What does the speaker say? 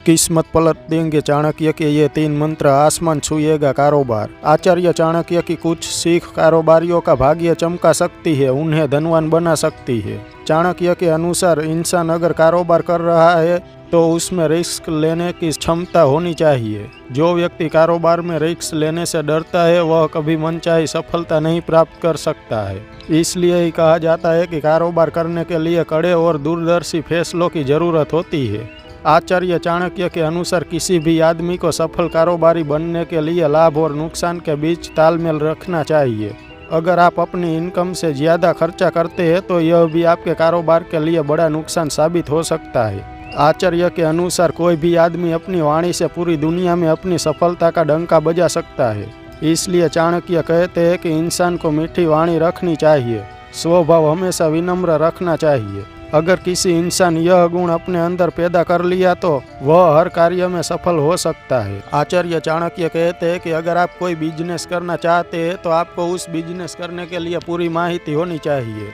किस्मत पलट देंगे चाणक्य के ये 3 मंत्र, आसमान छूएगा कारोबार। आचार्य चाणक्य की कुछ सीख कारोबारियों का भाग्य चमका सकती है, उन्हें धनवान बना सकती है। चाणक्य के अनुसार इंसान अगर कारोबार कर रहा है तो उसमें रिस्क लेने की क्षमता होनी चाहिए। जो व्यक्ति कारोबार में रिस्क लेने से डरता है वह कभी मनचाही सफलता नहीं प्राप्त कर सकता है। इसलिए ही कहा जाता है कि कारोबार करने के लिए कड़े और दूरदर्शी फैसलों की ज़रूरत होती है। आचार्य चाणक्य के अनुसार किसी भी आदमी को सफल कारोबारी बनने के लिए लाभ और नुकसान के बीच तालमेल रखना चाहिए। अगर आप अपनी इनकम से ज़्यादा खर्चा करते हैं तो यह भी आपके कारोबार के लिए बड़ा नुकसान साबित हो सकता है। आचार्य के अनुसार कोई भी आदमी अपनी वाणी से पूरी दुनिया में अपनी सफलता का डंका बजा सकता है। इसलिए चाणक्य कहते हैं कि इंसान को मीठी वाणी रखनी चाहिए, स्वभाव हमेशा विनम्र रखना चाहिए। अगर किसी इंसान यह गुण अपने अंदर पैदा कर लिया तो वह हर कार्य में सफल हो सकता है। आचार्य चाणक्य कहते हैं कि अगर आप कोई बिजनेस करना चाहते हैं तो आपको उस बिजनेस करने के लिए पूरी माहिती होनी चाहिए।